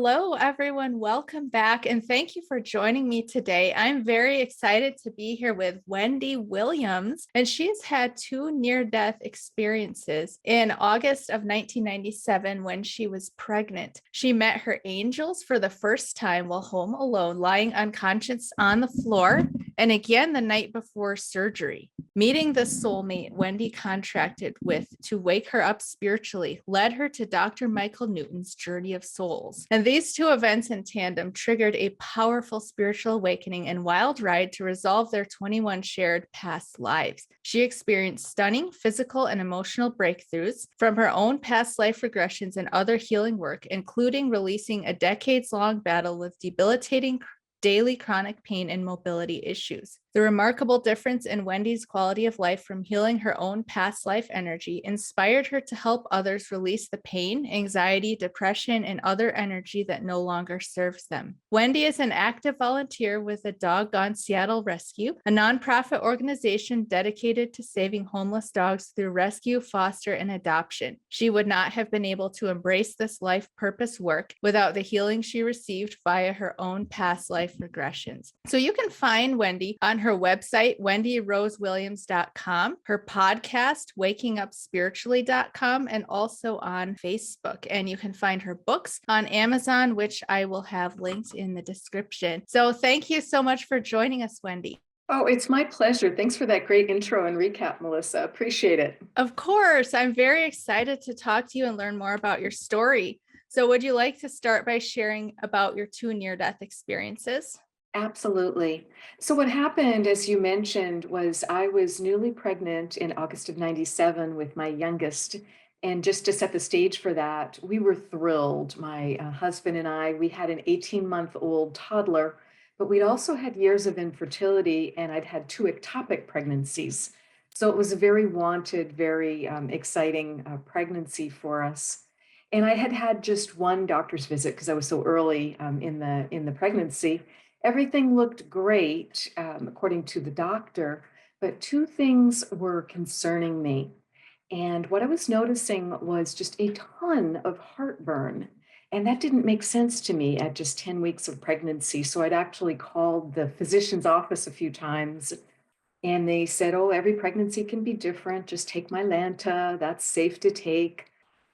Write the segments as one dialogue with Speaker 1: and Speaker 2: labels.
Speaker 1: Hello, everyone. Welcome back. And thank you for joining me today. I'm very excited to be here with Wendy Williams, and she's had two near-death experiences. In August of 1997, when she was pregnant, she met her angels for the first time while home alone, lying unconscious on the floor, and again the night before surgery. Meeting the soulmate Wendy contracted with to wake her up spiritually led her to Dr. Michael Newton's Journey of Souls. And these two events in tandem triggered a powerful spiritual awakening and wild ride to resolve their 21 shared past lives. She experienced stunning physical and emotional breakthroughs from her own past life regressions and other healing work, including releasing a decades-long battle with debilitating daily chronic pain and mobility issues. The remarkable difference in Wendy's quality of life from healing her own past life energy inspired her to help others release the pain, anxiety, depression, and other energy that no longer serves them. Wendy is an active volunteer with the Doggone Seattle Rescue, a nonprofit organization dedicated to saving homeless dogs through rescue, foster, and adoption. She would not have been able to embrace this life purpose work without the healing she received via her own past life regressions. So you can find Wendy on her website, wendyrosewilliams.com, her podcast, wakingupspiritually.com, and also on Facebook. And you can find her books on Amazon, which I will have linked in the description. So thank you so much for joining us, Wendy.
Speaker 2: Oh, it's my pleasure. Thanks for that great intro and recap, Melissa. Appreciate it.
Speaker 1: Of course, I'm very excited to talk to you and learn more about your story. So would you like to start by sharing about your two near-death experiences?
Speaker 2: Absolutely. So what happened, as you mentioned, was I was newly pregnant in August of 97 with my youngest. And just to set the stage for that, we were thrilled. My husband and I, we had an 18-month-old toddler, but we'd also had years of infertility, and I'd had two ectopic pregnancies. So it was a very wanted, very exciting pregnancy for us. And I had had just one doctor's visit because I was so early in the pregnancy. Everything looked great, according to the doctor, but two things were concerning me. And what I was noticing was just a ton of heartburn. And that didn't make sense to me at just 10 weeks of pregnancy. So I'd actually called the physician's office a few times, and they said, oh, every pregnancy can be different. Just take my Lanta. That's safe to take.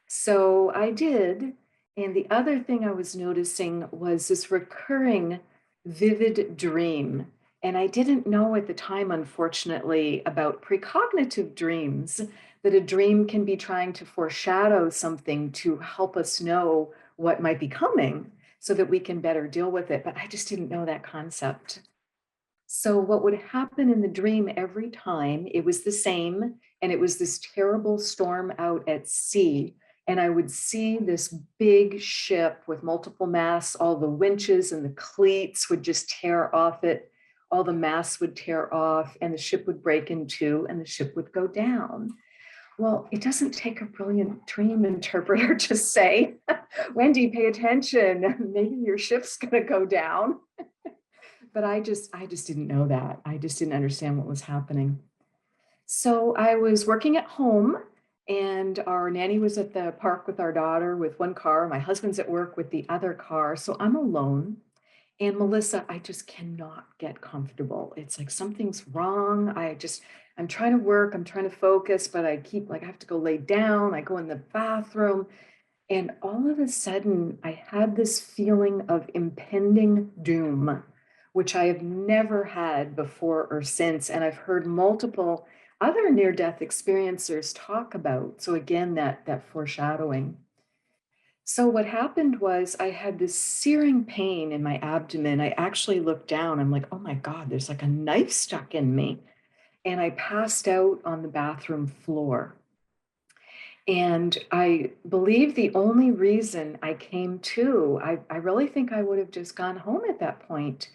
Speaker 2: So I did. And the other thing I was noticing was this recurring vivid dream. And I didn't know at the time, unfortunately, about precognitive dreams, that a dream can be trying to foreshadow something to help us know what might be coming so that we can better deal with it. But I just didn't know that concept. So what would happen in the dream every time, it was the same, and it was this terrible storm out at sea. And I would see this big ship with multiple masts, all the winches and the cleats would just tear off it. All the masts would tear off, and the ship would break in two, and the ship would go down. Well, it doesn't take a brilliant dream interpreter to say, Wendy, pay attention, maybe your ship's gonna go down. But I just didn't know that. I just didn't understand what was happening. So I was working at home, and our nanny was at the park with our daughter with one car. My husband's at work with the other car. So I'm alone. And Melissa, I just cannot get comfortable. It's like something's wrong. I'm trying to work, I'm trying to focus, but I have to go lay down. I go in the bathroom. And all of a sudden, I had this feeling of impending doom, which I have never had before or since. And I've heard multiple other near-death experiencers talk about. So again, that foreshadowing. So what happened was I had this searing pain in my abdomen. I actually looked down. I'm like, oh my God, there's like a knife stuck in me. And I passed out on the bathroom floor. And I believe the only reason I came to, I really think I would have just gone home at that point.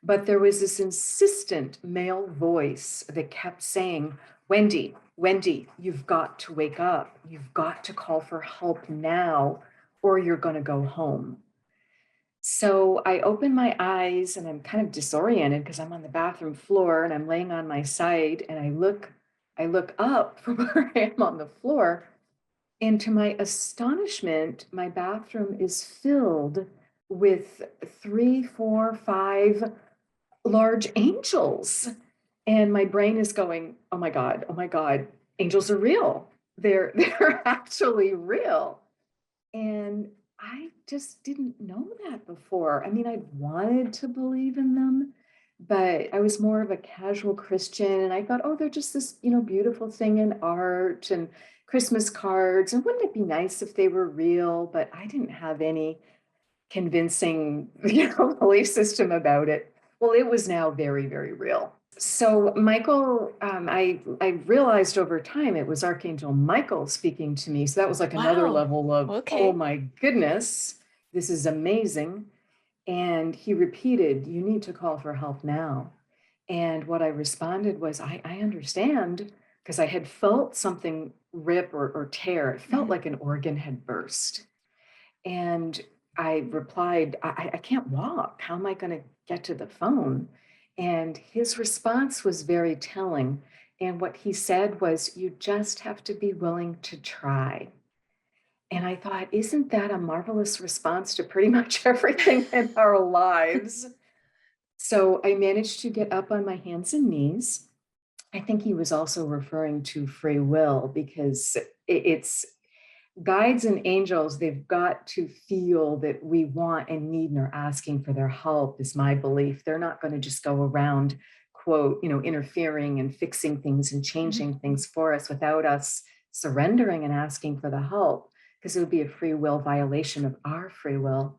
Speaker 2: But there was this insistent male voice that kept saying, Wendy, Wendy, you've got to wake up. You've got to call for help now, or you're going to go home. So I open my eyes, and I'm kind of disoriented because I'm on the bathroom floor and I'm laying on my side, and I look up from where I am on the floor. And to my astonishment, my bathroom is filled with 3, 4, 5 large angels. And my brain is going, oh my God, angels are real. They're actually real. And I just didn't know that before. I mean, I wanted to believe in them, but I was more of a casual Christian. And I thought, oh, they're just this, beautiful thing in art and Christmas cards. And wouldn't it be nice if they were real? But I didn't have any convincing, belief system about it. Well, it was now very, very real. So Michael, I realized over time it was Archangel Michael speaking to me. So that was like another
Speaker 1: Wow.
Speaker 2: level of, oh
Speaker 1: Okay.
Speaker 2: my goodness, this is amazing. And he repeated, you need to call for help now. And what I responded was, I understand, because I had felt something rip or tear. It felt
Speaker 1: Mhm.
Speaker 2: like an organ had burst. And I replied, I can't walk. How am I going to get to the phone? And his response was very telling. And what he said was, you just have to be willing to try. And I thought, isn't that a marvelous response to pretty much everything in our lives? So I managed to get up on my hands and knees. I think he was also referring to free will, because it's guides and angels, they've got to feel that we want and need and are asking for their help, is my belief. They're not going to just go around, quote, interfering and fixing things and
Speaker 1: Mhm.
Speaker 2: changing things for us without us surrendering and asking for the help, because it would be a free will violation of our free will.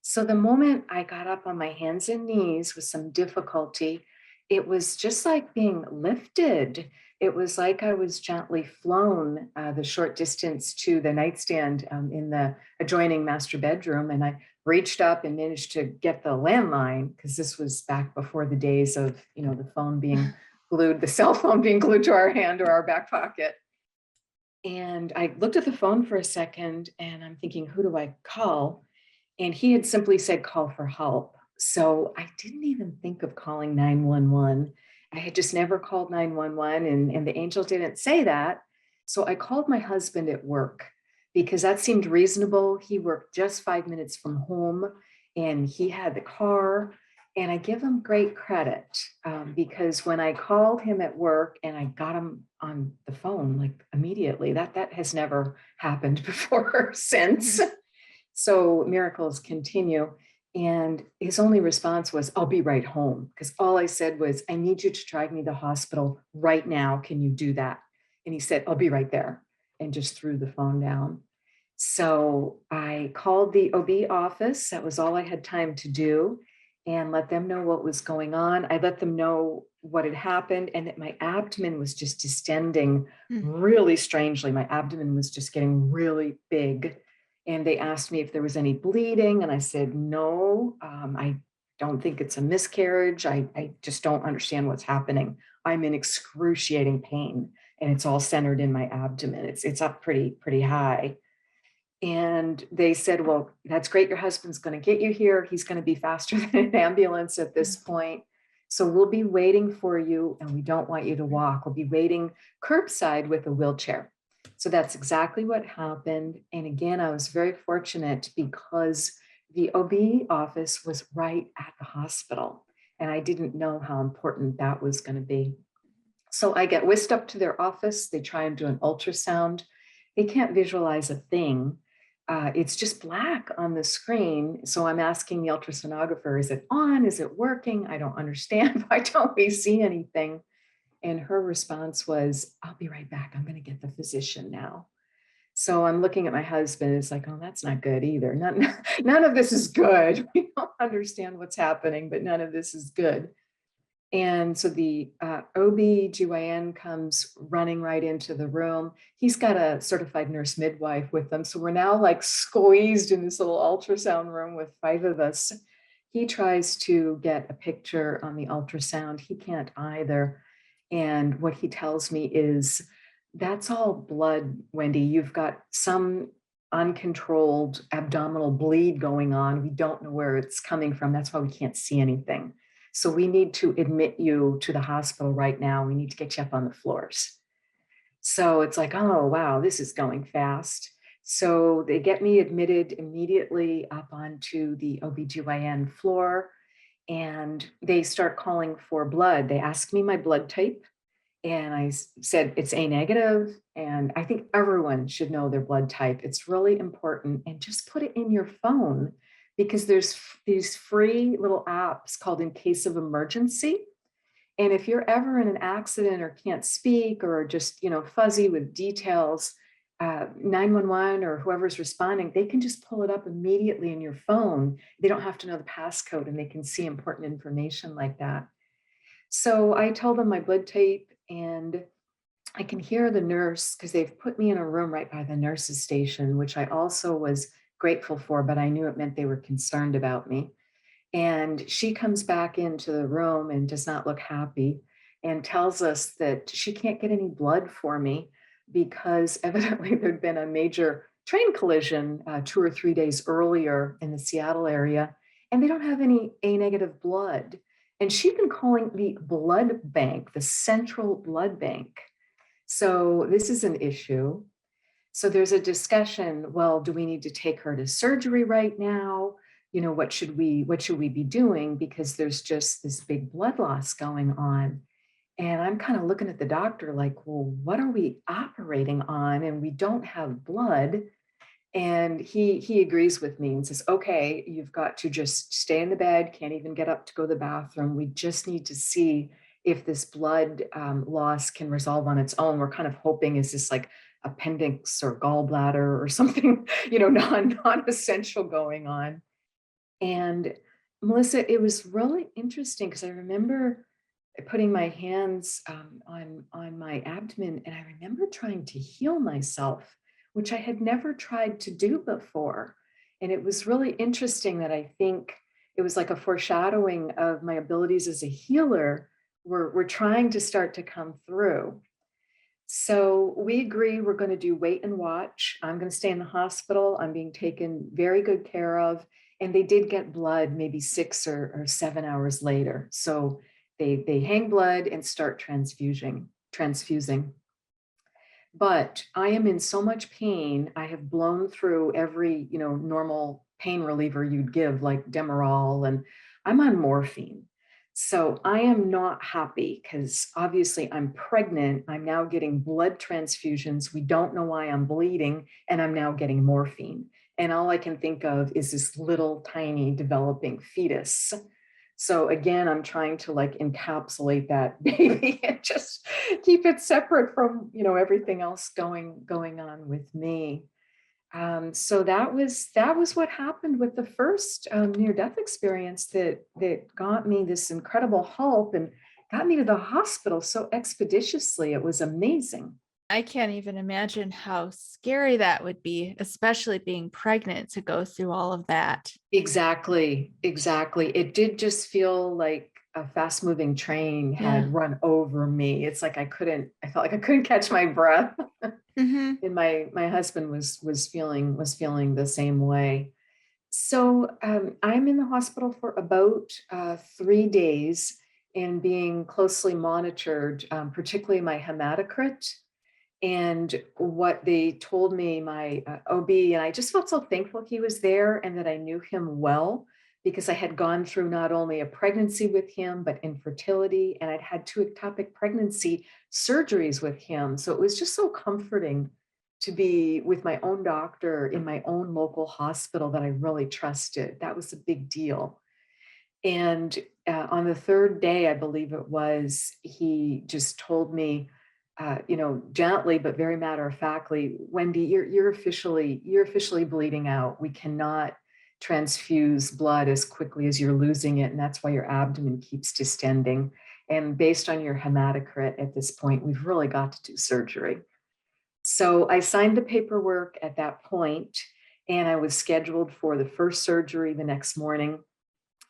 Speaker 2: So the moment I got up on my hands and knees with some difficulty, it was just like being lifted. It was like I was gently flown the short distance to the nightstand in the adjoining master bedroom. And I reached up and managed to get the landline, because this was back before the days of, the phone being glued, the cell phone being glued to our hand or our back pocket. And I looked at the phone for a second and I'm thinking, who do I call? And he had simply said, call for help. So I didn't even think of calling 911. I had just never called 911, and the angel didn't say that. So I called my husband at work, because that seemed reasonable. He worked just 5 minutes from home and he had the car. And I give him great credit, because when I called him at work and I got him on the phone, like immediately, that has never happened before or since.
Speaker 1: Mhm.
Speaker 2: So miracles continue. And his only response was, I'll be right home. Because all I said was, I need you to drive me to the hospital right now. Can you do that? And he said, I'll be right there. And just threw the phone down. So I called the OB office. That was all I had time to do, and let them know what was going on. I let them know what had happened and that my abdomen was just distending
Speaker 1: Mm.
Speaker 2: really strangely. My abdomen was just getting really big. And they asked me if there was any bleeding. And I said, no, I don't think it's a miscarriage. I just don't understand what's happening. I'm in excruciating pain and it's all centered in my abdomen. It's up pretty high. And they said, well, that's great. Your husband's going to get you here. He's going to be faster than an ambulance at this
Speaker 1: Mm.
Speaker 2: point. So we'll be waiting for you, and we don't want you to walk. We'll be waiting curbside with a wheelchair. So that's exactly what happened. And again, I was very fortunate because the OB office was right at the hospital. And I didn't know how important that was going to be. So I get whisked up to their office. They try and do an ultrasound. They can't visualize a thing. It's just black on the screen. So I'm asking the ultrasonographer, is it on? Is it working? I don't understand. Why don't we see anything? And her response was, I'll be right back. I'm going to get the physician now. So I'm looking at my husband. It's like, oh, that's not good either. None of this is good. We don't understand what's happening, but none of this is good. And so the OB/GYN comes running right into the room. He's got a certified nurse midwife with them. So we're now like squeezed in this little ultrasound room with 5 of us. He tries to get a picture on the ultrasound. He can't either. And what he tells me is, that's all blood, Wendy. You've got some uncontrolled abdominal bleed going on. We don't know where it's coming from. That's why we can't see anything. So we need to admit you to the hospital right now. We need to get you up on the floors. So it's like, oh, wow, this is going fast. So they get me admitted immediately up onto the OBGYN floor, and they start calling for blood. They ask me my blood type, and said it's A negative. And I think everyone should know their blood type. It's really important. And just put it in your phone, because there's these free little apps called In Case of Emergency. And if you're ever in an accident or can't speak or just, fuzzy with details, 911 or whoever's responding, they can just pull it up immediately in your phone. They don't have to know the passcode, and they can see important information like that. So I told them my blood tape, and I can hear the nurse, because they've put me in a room right by the nurse's station, which I also was grateful for, but I knew it meant they were concerned about me. And she comes back into the room and does not look happy, and tells us that she can't get any blood for me because evidently there'd been a major train collision 2 or 3 days earlier in the Seattle area, and they don't have any A negative blood. And she'd been calling the blood bank, the central blood bank. So this is an issue. So there's a discussion, well, do we need to take her to surgery right now? What should we be doing? Because there's just this big blood loss going on. And I'm kind of looking at the doctor like, well, what are we operating on? And we don't have blood. And he agrees with me and says, okay, you've got to just stay in the bed, can't even get up to go to the bathroom. We just need to see if this blood loss can resolve on its own. We're kind of hoping, is this like appendix or gallbladder or something, non-essential going on. And Melissa, it was really interesting because I remember putting my hands on my abdomen, and I remember trying to heal myself, which I had never tried to do before. And it was really interesting that I think it was like a foreshadowing of my abilities as a healer were trying to start to come through. So we agree we're going to do wait and watch. I'm going to stay in the hospital. I'm being taken very good care of. And they did get blood maybe 6 or 7 hours later. So they hang blood and start transfusing. But I am in so much pain. I have blown through every, normal pain reliever you'd give, like Demerol, and I'm on morphine. So I am not happy because obviously I'm pregnant. I'm now getting blood transfusions. We don't know why I'm bleeding, and I'm now getting morphine. And all I can think of is this little tiny developing fetus. So again, I'm trying to like encapsulate that baby and just keep it separate from, everything else going on with me. So that was what happened with the first near-death experience that got me this incredible help and got me to the hospital so expeditiously. It was amazing.
Speaker 1: I can't even imagine how scary that would be, especially being pregnant, to go through all of that.
Speaker 2: Exactly. It did just feel like a fast-moving train
Speaker 1: Yeah.
Speaker 2: had run over me. It's like I felt like I couldn't catch my breath.
Speaker 1: Hmm.
Speaker 2: And my husband was feeling the same way. So I'm in the hospital for about 3 days and being closely monitored, particularly my hematocrit. And what they told me, my OB, and I just felt so thankful he was there and that I knew him well, because I had gone through not only a pregnancy with him, but infertility, and I'd had 2 ectopic pregnancy surgeries with him. So it was just so comforting to be with my own doctor in my own local hospital that I really trusted. That was a big deal. And on the third day, I believe it was, he just told me, gently but very matter of factly, Wendy, you're officially bleeding out. We cannot transfuse blood as quickly as you're losing it, and that's why your abdomen keeps distending. And based on your hematocrit at this point, we've really got to do surgery. So I signed the paperwork at that point, and I was scheduled for the first surgery the next morning.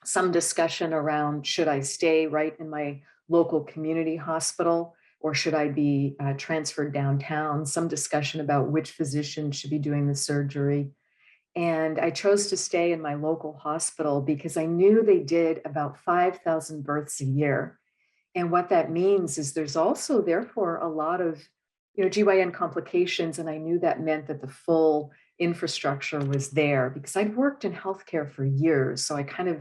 Speaker 2: Some discussion around, should I stay right in my local community hospital, or should I be transferred downtown? Some discussion about which physician should be doing the surgery. And I chose to stay in my local hospital because I knew they did about 5,000 births a year. And what that means is there's also, therefore, a lot of GYN complications. And I knew that meant that the full infrastructure was there because I'd worked in healthcare for years. So I kind of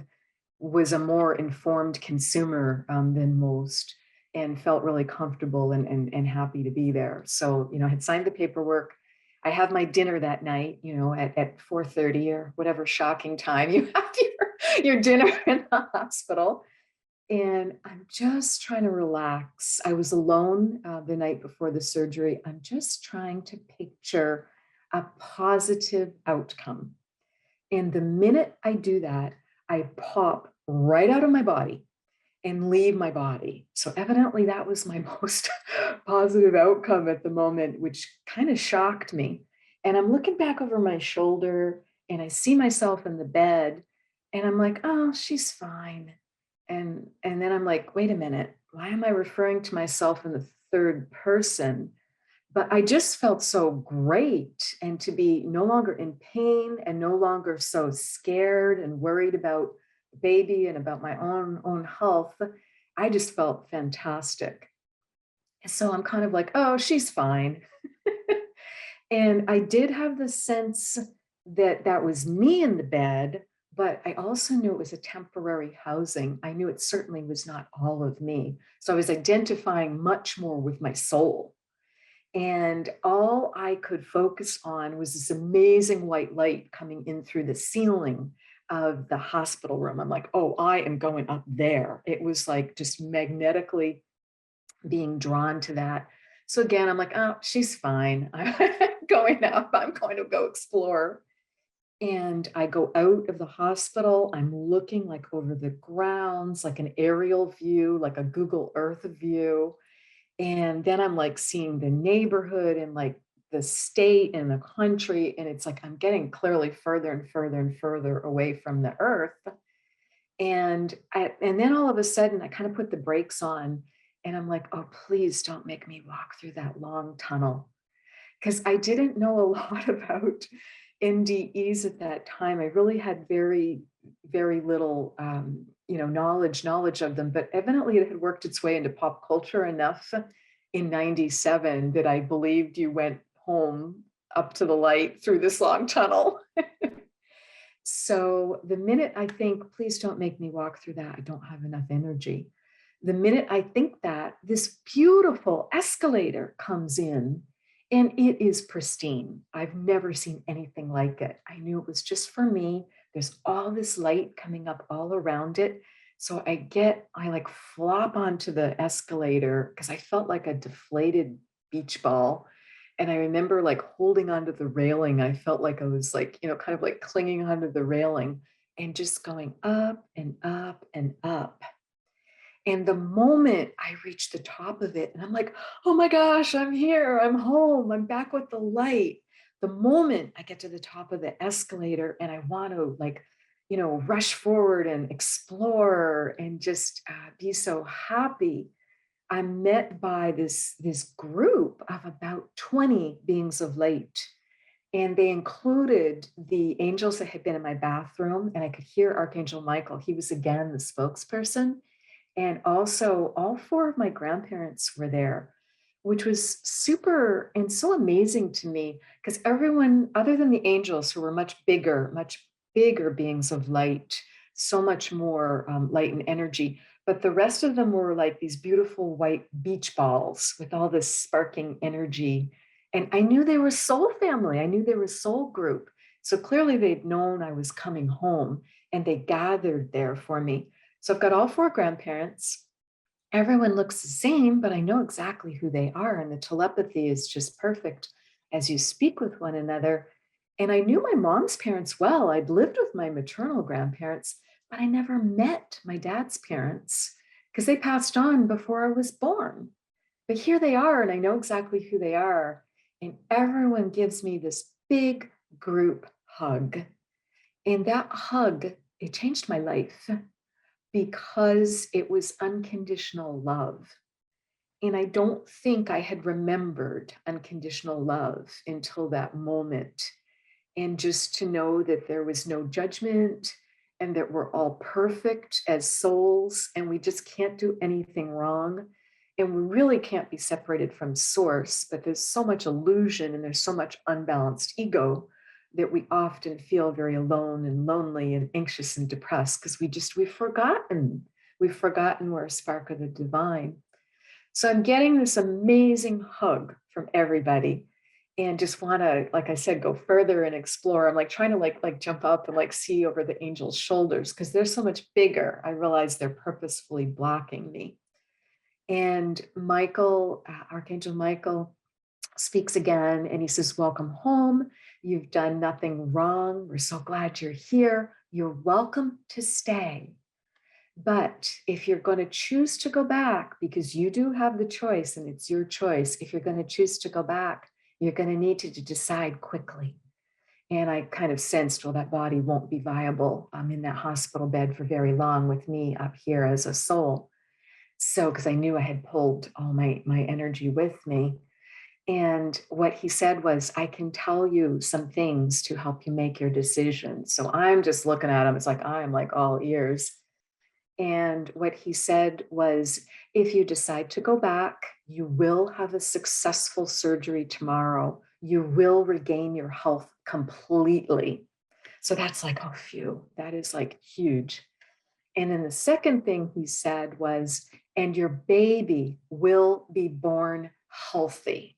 Speaker 2: was a more informed consumer than most and felt really comfortable and happy to be there. So, I had signed the paperwork. I have my dinner that night, at 4:30 or whatever shocking time you have your dinner in the hospital. And I'm just trying to relax. I was alone the night before the surgery. I'm just trying to picture a positive outcome. And the minute I do that, I pop right out of my body and leave my body. So evidently that was my most positive outcome at the moment, which kind of shocked me. And I'm looking back over my shoulder and I see myself in the bed and I'm like, oh, she's fine. And then I'm like, wait a minute, why am I referring to myself in the third person? But I just felt so great and to be no longer in pain and no longer so scared and worried about the baby and about my own health. I just felt fantastic. So I'm kind of like, oh, she's fine. And I did have the sense that that was me in the bed, but I also knew it was a temporary housing. I knew it certainly was not all of me. So I was identifying much more with my soul. And all I could focus on was this amazing white light coming in through the ceiling of the hospital room. I'm like, oh, I am going up there. It was like just magnetically being drawn to that. So again, I'm like, oh, she's fine. I'm going up. I'm going to go explore. And I go out of the hospital. I'm looking like over the grounds, like an aerial view, like a Google Earth view. And then I'm like seeing the neighborhood and like the state and the country. And it's like I'm getting clearly further and further and further away from the earth. And then all of a sudden I kind of put the brakes on and I'm like, oh, please don't make me walk through that long tunnel. Because I didn't know a lot about NDEs at that time. I really had very, very little knowledge of them, but evidently it had worked its way into pop culture enough in 97 that I believed you went home up to the light through this long tunnel. So the minute I think, please don't make me walk through that, I don't have enough energy. The minute I think that, this beautiful escalator comes in and it is pristine. I've never seen anything like it. I knew it was just for me. There's all this light coming up all around it. So I like flop onto the escalator because I felt like a deflated beach ball. And I remember like holding onto the railing. I felt like I was like, kind of like clinging onto the railing and just going up and up and up. And the moment I reached the top of it, and I'm like, oh my gosh, I'm here, I'm home, I'm back with the light. The moment I get to the top of the escalator and I want to like, rush forward and explore and just be so happy, I'm met by this group of about 20 beings of light. And they included the angels that had been in my bathroom, and I could hear Archangel Michael. He was again the spokesperson. And also, all four of my grandparents were there, which was super and so amazing to me because everyone, other than the angels, who were much bigger beings of light, so much more light and energy, but the rest of them were like these beautiful white beach balls with all this sparking energy. And I knew they were soul family. I knew they were soul group. So clearly they'd known I was coming home and they gathered there for me. So I've got all four grandparents. Everyone looks the same, but I know exactly who they are. And the telepathy is just perfect as you speak with one another. And I knew my mom's parents well. I'd lived with my maternal grandparents, but I never met my dad's parents because they passed on before I was born. But here they are, and I know exactly who they are. And everyone gives me this big group hug. And that hug, it changed my life because it was unconditional love. And I don't think I had remembered unconditional love until that moment. And just to know that there was no judgment and that we're all perfect as souls and we just can't do anything wrong. And we really can't be separated from source, but there's so much illusion and there's so much unbalanced ego that we often feel very alone and lonely and anxious and depressed because we've forgotten we're a spark of the divine. So I'm getting this amazing hug from everybody and just want to, like I said, go further and explore. I'm like trying to like jump up and like see over the angels' shoulders because they're so much bigger. I realize they're purposefully blocking me. And Michael, Archangel Michael, speaks again and he says, "Welcome home. You've done nothing wrong. We're so glad you're here. You're welcome to stay. But if you're going to choose to go back, because you do have the choice and it's your choice, if you're going to choose to go back, you're going to need to decide quickly." And I kind of sensed, well, that body won't be viable. I'm in that hospital bed for very long with me up here as a soul. So, because I knew I had pulled all my energy with me. And what he said was, "I can tell you some things to help you make your decision." So I'm just looking at him. It's like, I'm like all ears. And what he said was, "If you decide to go back, you will have a successful surgery tomorrow. You will regain your health completely." So that's like, oh, phew, that is like huge. And then the second thing he said was, "And your baby will be born healthy."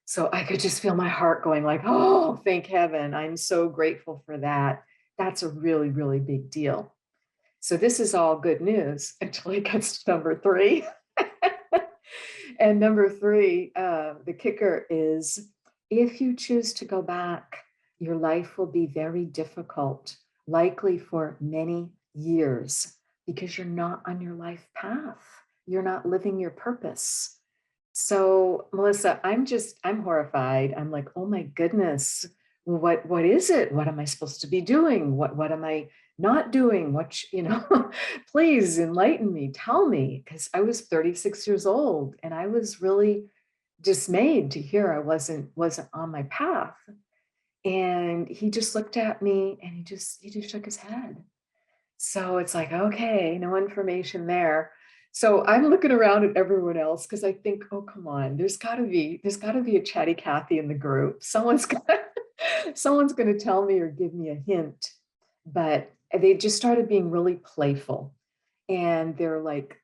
Speaker 2: So I could just feel my heart going like, oh, thank heaven. I'm so grateful for that. That's a really, really big deal. So this is all good news until it gets to number three. And number three, the kicker is, if you choose to go back, your life will be very difficult, likely for many years, because you're not on your life path. You're not living your purpose. So, Melissa, I'm horrified. I'm like, oh my goodness, what is it? What am I supposed to be doing? What am I not doing? Please enlighten me, tell me, because I was 36 years old and I was really dismayed to hear I wasn't on my path. And he just looked at me and he just shook his head. So it's like, okay, no information there. So I'm looking around at everyone else because I think, oh, come on, there's gotta be a chatty Cathy in the group. Someone's gonna tell me or give me a hint. But they just started being really playful. And they're like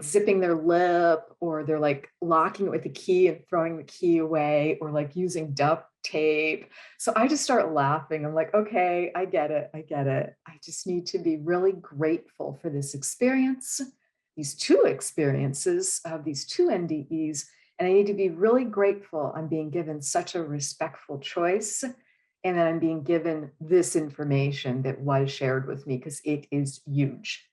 Speaker 2: zipping their lip, or they're like locking it with the key and throwing the key away, or like using duct tape. So I just start laughing. I'm like, okay, I get it. I get it. I just need to be really grateful for this experience, these two experiences of these two NDEs. And I need to be really grateful I'm being given such a respectful choice and that I'm being given this information that was shared with me because it is huge.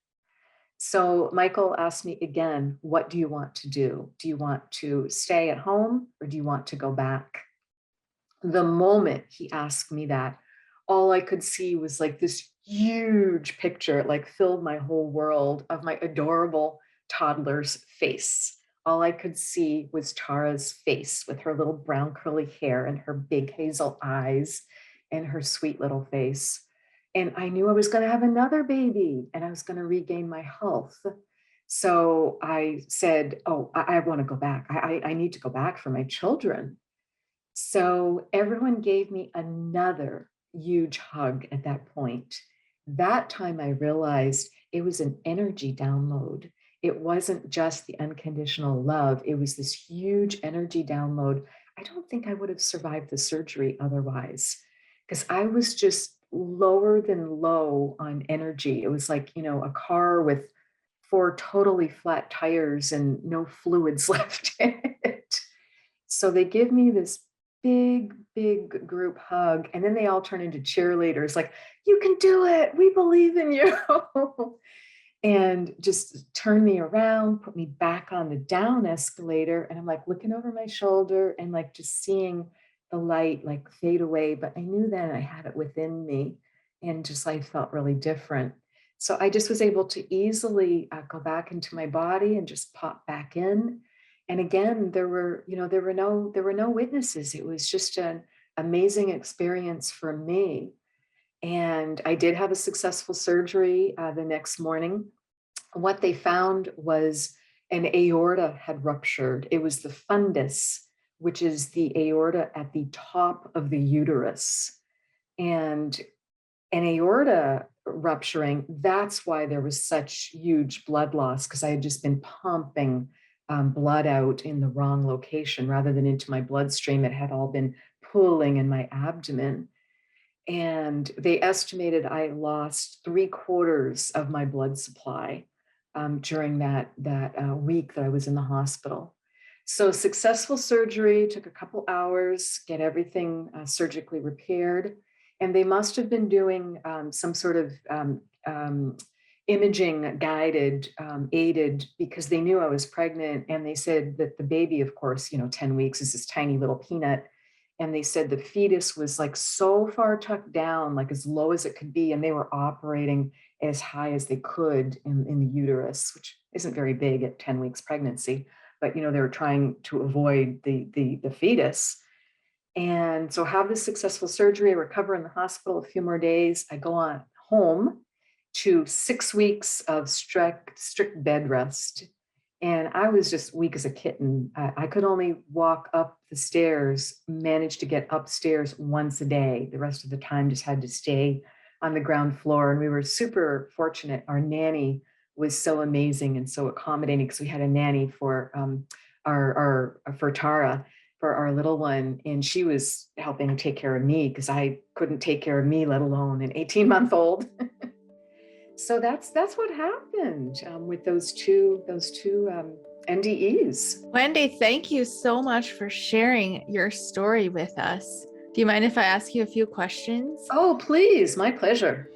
Speaker 2: So Michael asked me again, what do you want to do? Do you want to stay at home or do you want to go back? The moment he asked me that, all I could see was like this huge picture, it like filled my whole world of my adorable toddler's face. All I could see was Tara's face with her little brown curly hair and her big hazel eyes and her sweet little face. And I knew I was going to have another baby and I was going to regain my health. So I said, oh, I want to go back. I need to go back for my children. So everyone gave me another huge hug at that point. That time I realized it was an energy download. It wasn't just the unconditional love, it was this huge energy download. I don't think I would have survived the surgery otherwise, because I was just lower than low on energy. It was like, a car with four totally flat tires and no fluids left in it. So they give me this big, big group hug. And then they all turn into cheerleaders, like, you can do it. We believe in you. And just turn me around, put me back on the down escalator. And I'm like looking over my shoulder and like just seeing the light like fade away. But I knew then I had it within me and just life felt really different. So I just was able to easily go back into my body and just pop back in. And again, there were no witnesses. It was just an amazing experience for me. And I did have a successful surgery the next morning. What they found was an aorta had ruptured. It was the fundus, which is the aorta at the top of the uterus. and an aorta rupturing. That's why there was such huge blood loss, because I had just been pumping blood out in the wrong location rather than into my bloodstream. It had all been pooling in my abdomen. And they estimated I lost 3/4 of my blood supply during that week that I was in the hospital. So successful surgery, took a couple hours, get everything surgically repaired. And they must have been doing some sort of imaging guided, aided, because they knew I was pregnant. And they said that the baby, of course, 10 weeks is this tiny little peanut. And they said the fetus was like so far tucked down, like as low as it could be. And they were operating as high as they could in the uterus, which isn't very big at 10 weeks pregnancy. But they were trying to avoid the fetus. And so have this successful surgery, I recover in the hospital a few more days. I go on home to 6 weeks of strict bed rest. And I was just weak as a kitten. I could only walk up the stairs, manage to get upstairs once a day. The rest of the time just had to stay on the ground floor. And we were super fortunate. Our nanny was so amazing and so accommodating, because we had a nanny for for Tara, for our little one, and she was helping take care of me because I couldn't take care of me, let alone an 18-month-old. So that's what happened with those two NDEs.
Speaker 1: Wendy, thank you so much for sharing your story with us. Do you mind if I ask you a few questions?
Speaker 2: Oh, please, my pleasure.